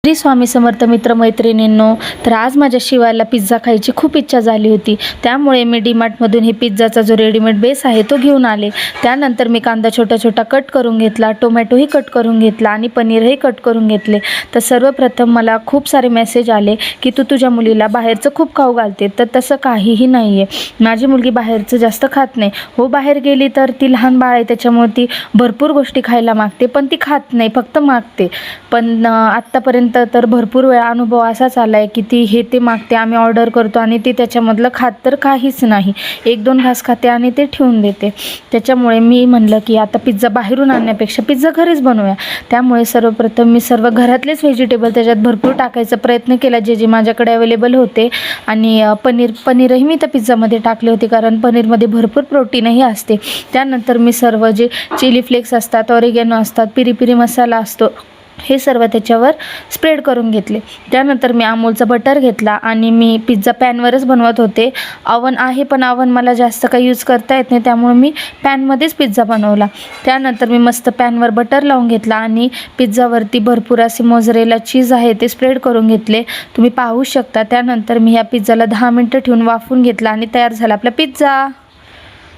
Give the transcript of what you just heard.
श्री स्वामी समर्थ मित्र मैत्रिणींनो, तर आज माझ्या शिवाला पिझ्झा खायची खूप इच्छा झाली होती. त्यामुळे मी डीमार्टमधून हे पिझ्झाचा जो रेडीमेड बेस आहे तो घेऊन आले. त्यानंतर मी कांदा छोटा छोटा कट करून घेतला, टोमॅटोही कट करून घेतला आणि पनीरही कट करून घेतले. तर सर्वप्रथम मला खूप सारे मेसेज आले की तू तुझ्या मुलीला बाहेरचं खूप खाऊ घालते. तर तसं काहीही नाही आहे. माझी मुलगी बाहेरचं जास्त खात नाही. हो, बाहेर गेली तर ती लहान बाळ आहे, त्याच्यामुळे ती भरपूर गोष्टी खायला मागते, पण ती खात नाही, फक्त मागते. पण आत्तापर्यंत तर भरपूर वेळा अनुभव असाच आला आहे की ती हे ते मागते, आम्ही ऑर्डर करतो आणि ती त्याच्यामधलं खात तर काहीच नाही. 1-2 घास खाते आणि ते ठेवून देते. त्याच्यामुळे मी म्हणलं की आता पिझ्झा बाहेरून आणण्यापेक्षा पिझ्झा घरीच बनवूया. त्यामुळे सर्वप्रथम मी सर्व घरातलेच व्हेजिटेबल त्याच्यात भरपूर टाकायचा प्रयत्न केला, जे जे माझ्याकडे अवेलेबल होते. आणि पनीरही मी त्या पिझ्झामध्ये टाकले होते, कारण पनीरमध्ये भरपूर प्रोटीनही असते. त्यानंतर मी सर्व जे चिली फ्लेक्स असतात, ऑरिगॅनो असतात, पिरी पिरी मसाला असतो, हे सर्व त्याच्यावर स्प्रेड करून घेतले. त्यानंतर मी अमूलचा बटर घेतला आणि मी पिझ्झा पॅनवरच बनवत होते. अवन आहे, पण अवन मला जास्त काही यूज करता येत नाही, त्यामुळे मी पॅनमध्येच पिझ्झा बनवला. त्यानंतर मी मस्त पॅनवर बटर लावून घेतला आणि पिझ्झावरती भरपूर असे मोझरेला चीज आहे ते स्प्रेड करून घेतले, तुम्ही पाहू शकता. त्यानंतर मी ह्या पिझ्झाला 10 मिनटं ठेवून वाफवून घेतला आणि तयार झाला आपला पिझ्झा.